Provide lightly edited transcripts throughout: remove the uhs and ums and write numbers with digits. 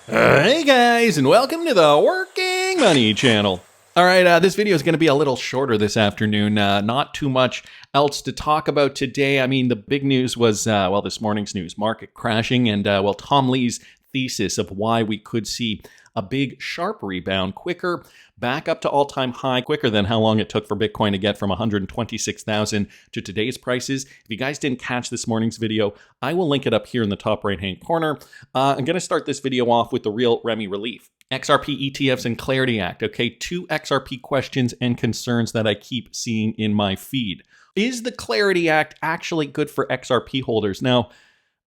Hey guys, and welcome to the Working Money channel. All right, this video is going to be a little shorter this afternoon. Not too much else to talk about today. I mean, the big news was, this morning's news, market crashing, and, Tom Lee's thesis of why we could see a big, sharp rebound quicker, back up to all-time high, quicker than how long it took for Bitcoin to get from 126,000 to today's prices. If you guys didn't catch this morning's video, I will link it up here in the top right-hand corner. I'm going to start this video off with the real Remy relief. XRP ETFs and Clarity Act. Okay, 2 XRP questions and concerns that I keep seeing in my feed. Is the Clarity Act actually good for XRP holders? Now,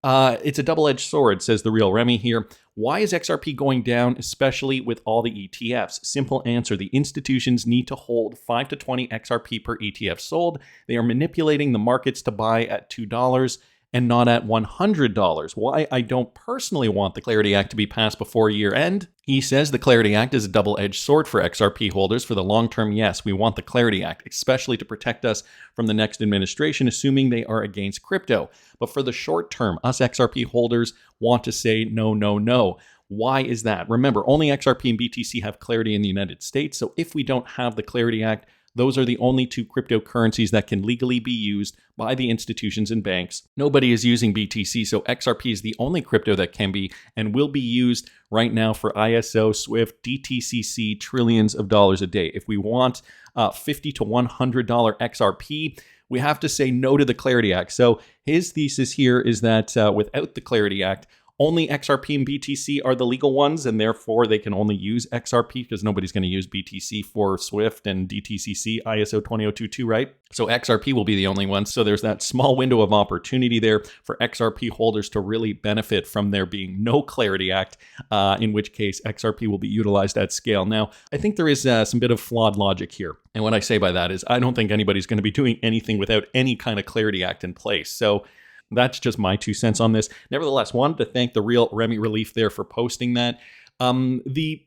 it's a double-edged sword, says the real Remy here. Why is XRP going down, especially with all the ETFs? Simple answer, the institutions need to hold 5 to 20 XRP per ETF sold. They are manipulating the markets to buy at $2 and not at $100. Why I don't personally want the Clarity Act to be passed before year end? He says the Clarity Act is a double-edged sword for XRP holders. For the long term, yes, we want the Clarity Act, especially to protect us from the next administration, assuming they are against crypto. But for the short term, us XRP holders want to say no, no, no. Why is that? Remember, only XRP and BTC have clarity in the United States. So if we don't have the Clarity Act, those are the only 2 cryptocurrencies that can legally be used by the institutions and banks. Nobody is using BTC, so XRP is the only crypto that can be and will be used right now for ISO, SWIFT, DTCC, trillions of dollars a day. If we want $50 to $100 XRP, we have to say no to the Clarity Act. So his thesis here is that without the Clarity Act, only XRP and BTC are the legal ones, and therefore they can only use XRP because nobody's going to use BTC for SWIFT and DTCC ISO 20022, right? So XRP will be the only one. So there's that small window of opportunity there for XRP holders to really benefit from there being no Clarity Act, in which case XRP will be utilized at scale. Now, I think there is some bit of flawed logic here. And what I say by that is I don't think anybody's going to be doing anything without any kind of Clarity Act in place. So that's just my 2 cents on this. Nevertheless, wanted to thank the real Remy Relief there for posting that. The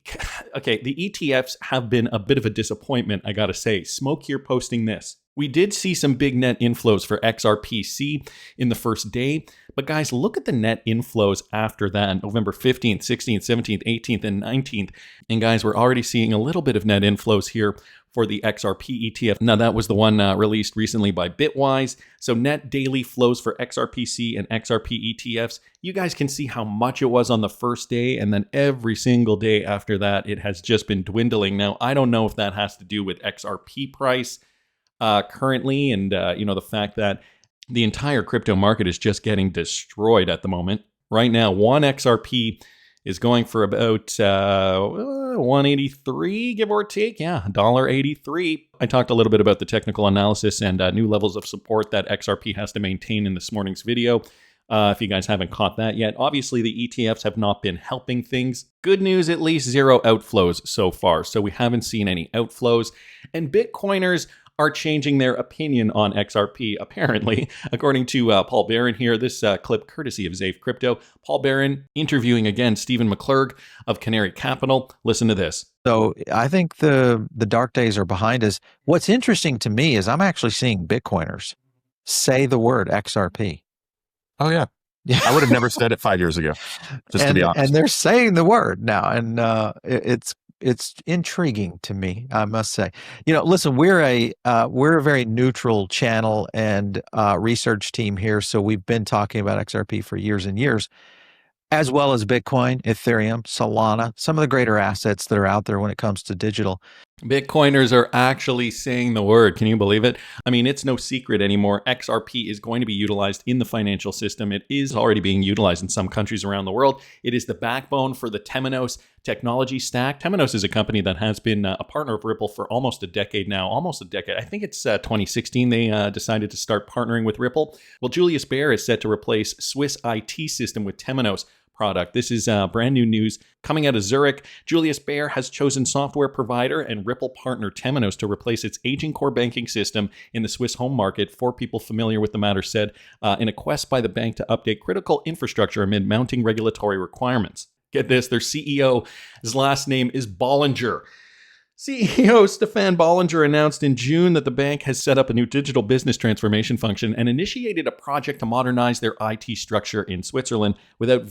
ETFs have been a bit of a disappointment, I gotta say. Smoke here posting this. We did see some big net inflows for XRPC in the first day, but guys, look at the net inflows after that, November 15th, 16th, 17th, 18th, and 19th. And guys, we're already seeing a little bit of net inflows here for the XRP ETF. Now, that was the one released recently by Bitwise. So net daily flows for XRPC and XRP ETFs. You guys can see how much it was on the first day, and then every single day after that, it has just been dwindling. Now, I don't know if that has to do with XRP price currently, and the fact that the entire crypto market is just getting destroyed at the moment. Right now, one XRP is going for about 183, give or take. Yeah, $1.83. I talked a little bit about the technical analysis and new levels of support that XRP has to maintain in this morning's video. If you guys haven't caught that yet, obviously the ETFs have not been helping things. Good news, at least 0 outflows so far. So we haven't seen any outflows. And Bitcoiners are changing their opinion on XRP, apparently. According to Paul Barron here, this clip courtesy of Zafe Crypto. Paul Barron interviewing again Stephen McClurg of Canary Capital. Listen to this. So I think the dark days are behind us. What's interesting to me is I'm actually seeing Bitcoiners say the word XRP. Oh, yeah. Yeah. I would have never said it 5 years ago, to be honest. And they're saying the word now. And it's intriguing to me, I must say. Listen, we're a very neutral channel and research team here. So we've been talking about XRP for years and years, as well as Bitcoin, Ethereum, Solana, some of the greater assets that are out there when it comes to digital. Bitcoiners are actually saying the word. Can you believe it? I mean, it's no secret anymore. XRP is going to be utilized in the financial system. It is already being utilized in some countries around the world. It is the backbone for the Temenos technology stack. Temenos is a company that has been a partner of Ripple for almost a decade now. Almost a decade. I think it's 2016 they decided to start partnering with Ripple. Well, Julius Baer is set to replace Swiss IT system with Temenos product. This is brand new news coming out of Zurich. Julius Baer has chosen software provider and Ripple partner Temenos to replace its aging core banking system in the Swiss home market. 4 people familiar with the matter said in a quest by the bank to update critical infrastructure amid mounting regulatory requirements. Get this, their CEO, his last name is Bollinger. CEO Stefan Bollinger announced in June that the bank has set up a new digital business transformation function and initiated a project to modernize their IT structure in Switzerland without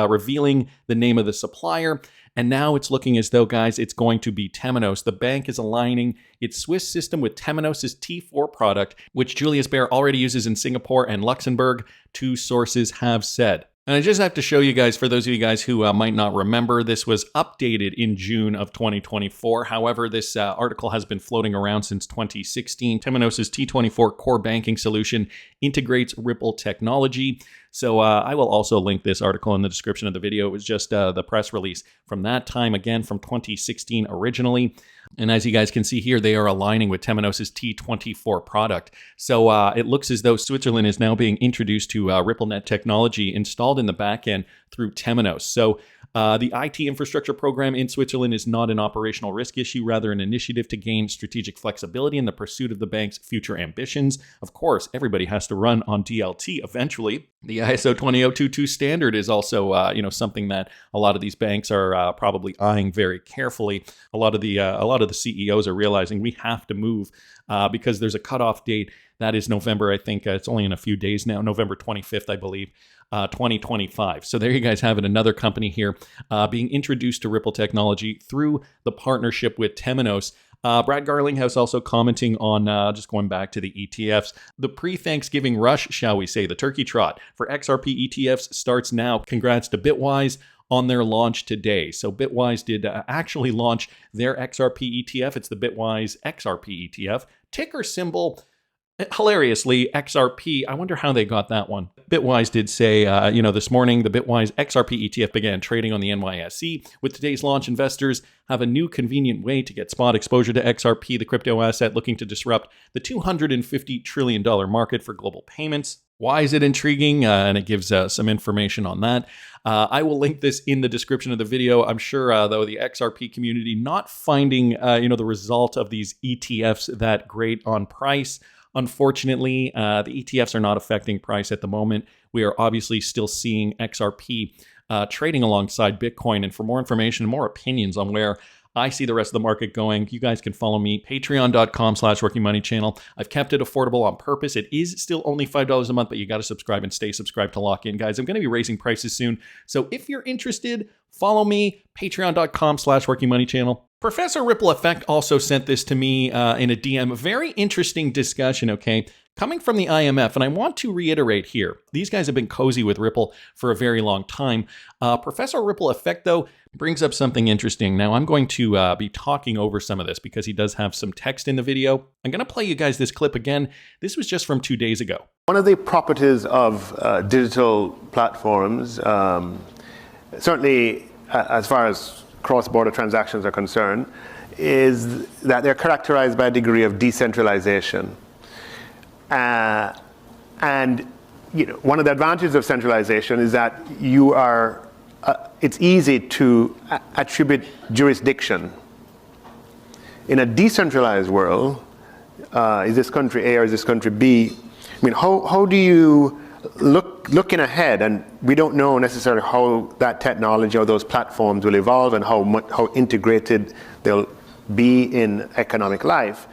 revealing the name of the supplier. And now it's looking as though, guys, it's going to be Temenos. The bank is aligning its Swiss system with Temenos' T4 product, which Julius Baer already uses in Singapore and Luxembourg, two sources have said. And I just have to show you guys, for those of you guys who might not remember, this was updated in June of 2024. However, this article has been floating around since 2016. Temenos' T24 core banking solution integrates Ripple technology. So I will also link this article in the description of the video. It was just the press release from that time, again, from 2016 originally. And as you guys can see here, they are aligning with Temenos' T24 product. So it looks as though Switzerland is now being introduced to RippleNet technology installed in the backend through Temenos. So the IT infrastructure program in Switzerland is not an operational risk issue, rather an initiative to gain strategic flexibility in the pursuit of the bank's future ambitions. Of course, everybody has to run on DLT eventually. The ISO 20022 standard is also, something that a lot of these banks are probably eyeing very carefully. A lot of the CEOs are realizing we have to move because there's a cutoff date. That is November, I think. It's only in a few days now, November 25th, I believe. 2025. So there you guys have it, another company here being introduced to Ripple technology through the partnership with Temenos. Brad Garlinghouse also commenting on, just going back to the ETFs, the pre-Thanksgiving rush, shall we say, the turkey trot for XRP ETFs starts now. Congrats to Bitwise on their launch today. So Bitwise did actually launch their XRP ETF. It's the Bitwise XRP ETF. Ticker symbol, hilariously, XRP. I wonder how they got that one. Bitwise did say, this morning, the Bitwise XRP ETF began trading on the NYSE. With today's launch, investors have a new convenient way to get spot exposure to XRP, the crypto asset looking to disrupt the $250 trillion market for global payments. Why is it intriguing? And it gives some information on that. I will link this in the description of the video. I'm sure, though, the XRP community not finding, the result of these ETFs that great on price. Unfortunately, the ETFs are not affecting price at the moment. We are obviously still seeing XRP trading alongside Bitcoin. And for more information and more opinions on where I see the rest of the market going, you guys can follow me, patreon.com/workingmoneychannel. I've kept it affordable on purpose. It is still only $5 a month, but you got to subscribe and stay subscribed to lock in, guys. I'm going to be raising prices soon. So if you're interested, follow me, patreon.com/workingmoneychannel. Professor Ripple Effect also sent this to me in a DM. A very interesting discussion, okay, coming from the IMF. And I want to reiterate here, these guys have been cozy with Ripple for a very long time. Professor Ripple Effect, though, brings up something interesting. Now, I'm going to be talking over some of this because he does have some text in the video. I'm going to play you guys this clip again. This was just from 2 days ago. One of the properties of digital platforms, certainly as far as cross-border transactions are concerned, is that they're characterized by a degree of decentralization. And one of the advantages of centralization is that you are, it's easy to attribute jurisdiction. In a decentralized world, is this country A or is this country B? I mean, how do you looking ahead, and we don't know necessarily how that technology or those platforms will evolve and how integrated they'll be in economic life.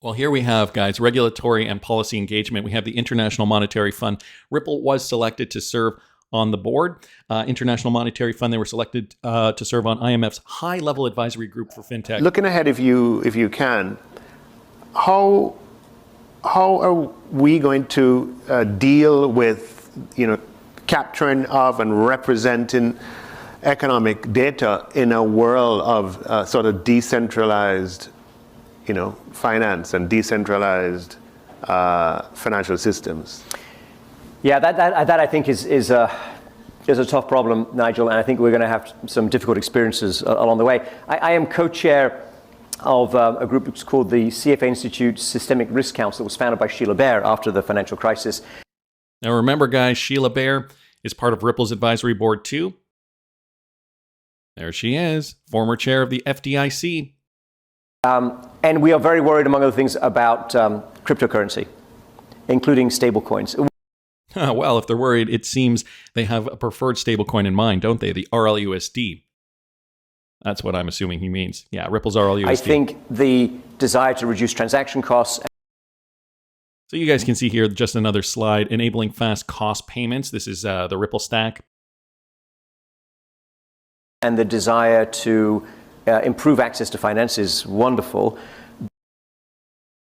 Well, here we have, guys, regulatory and policy engagement. We have the International Monetary Fund. Ripple was selected to serve on the board. International Monetary Fund, they were selected to serve on IMF's high-level advisory group for fintech. Looking ahead, if you can, how are we going to deal with, capturing of and representing economic data in a world of sort of decentralized, finance and decentralized financial systems? Yeah, that I think is a tough problem, Nigel, and I think we're going to have some difficult experiences along the way. I am co-chair of a group that's called the CFA Institute Systemic Risk Council that was founded by Sheila Bair after the financial crisis. Now remember, guys, Sheila Bair is part of Ripple's advisory board too. There she is, former chair of the FDIC. And we are very worried, among other things, about cryptocurrency, including stablecoins. Well, if they're worried, it seems they have a preferred stablecoin in mind, don't they? The RLUSD. That's what I'm assuming he means. Yeah, Ripple's RLUSD. I think the desire to reduce transaction costs. So you guys can see here just another slide, enabling fast cost payments. This is the Ripple stack. And the desire to improve access to finance is wonderful.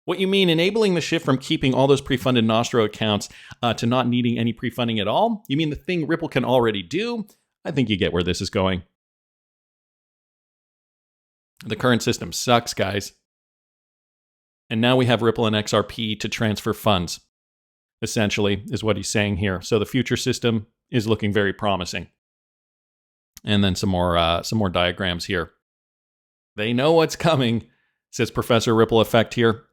What you mean, enabling the shift from keeping all those pre-funded Nostro accounts to not needing any pre-funding at all? You mean the thing Ripple can already do? I think you get where this is going. The current system sucks, guys. And now we have Ripple and XRP to transfer funds, essentially, is what he's saying here. So the future system is looking very promising. And then some more diagrams here. They know what's coming, says Professor Ripple Effect here.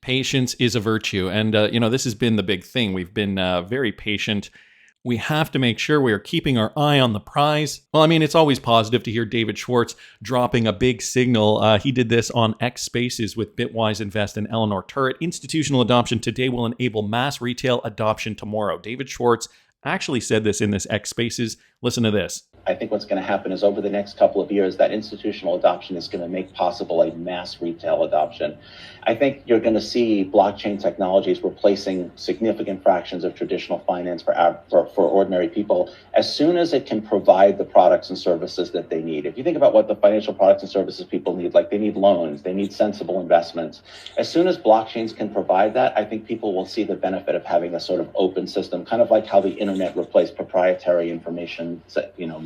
Patience is a virtue. And, this has been the big thing. We've been very patient. We have to make sure we are keeping our eye on the prize. Well, I mean, it's always positive to hear David Schwartz dropping a big signal. He did this on X Spaces with Bitwise Invest and Eleanor Turret. Institutional adoption today will enable mass retail adoption tomorrow. David Schwartz actually said this in this X Spaces. Listen to this. I think what's going to happen is over the next couple of years, that institutional adoption is going to make possible a mass retail adoption. I think you're going to see blockchain technologies replacing significant fractions of traditional finance for ordinary people as soon as it can provide the products and services that they need. If you think about what the financial products and services people need, like they need loans, they need sensible investments. As soon as blockchains can provide that, I think people will see the benefit of having a sort of open system, kind of like how the internet replaced proprietary information,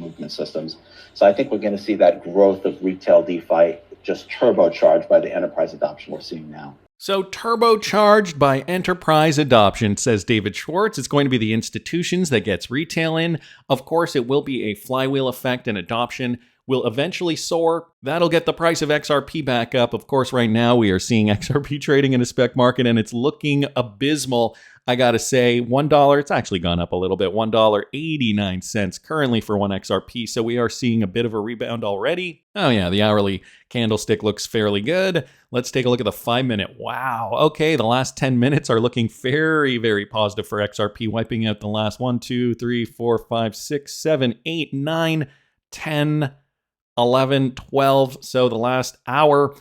movement systems. So I think we're going to see that growth of retail DeFi just turbocharged by the enterprise adoption we're seeing now. So turbocharged by enterprise adoption, says David Schwartz. It's going to be the institutions that gets retail in. Of course, it will be a flywheel effect, and adoption will eventually soar. That'll get the price of XRP back up. Of course, right now we are seeing XRP trading in a spec market, and it's looking abysmal. I gotta say, $1, it's actually gone up a little bit, $1.89 currently for 1 XRP, so we are seeing a bit of a rebound already. Oh yeah, the hourly candlestick looks fairly good. Let's take a look at the 5-minute. Wow, okay, the last 10 minutes are looking very, very positive for XRP, wiping out the last 1, 2, 3, 4, 5, 6, 7, 8, 9, 10, 11, 12, so the last hour.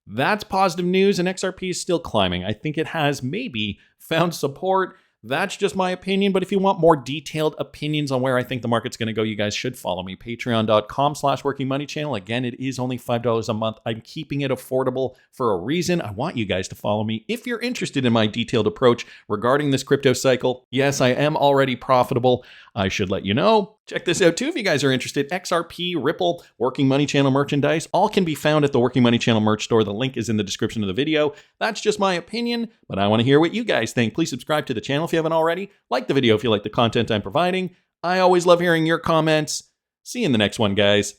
That's positive news, and XRP is still climbing. I think it has maybe found support. That's just my opinion, but if you want more detailed opinions on where I think the market's going to go, you guys should follow me. Patreon.com/workingmoneychannel. Again, it is only $5 a month. I'm keeping it affordable for a reason. I want you guys to follow me if you're interested in my detailed approach regarding this crypto cycle. Yes, I am already profitable. I should let you know. Check this out too if you guys are interested. XRP, Ripple, Working Money Channel merchandise, all can be found at the Working Money Channel merch store. The link is in the description of the video. That's just my opinion, but I want to hear what you guys think. Please subscribe to the channel if you haven't already. Like the video if you like the content I'm providing. I always love hearing your comments. See you in the next one, guys.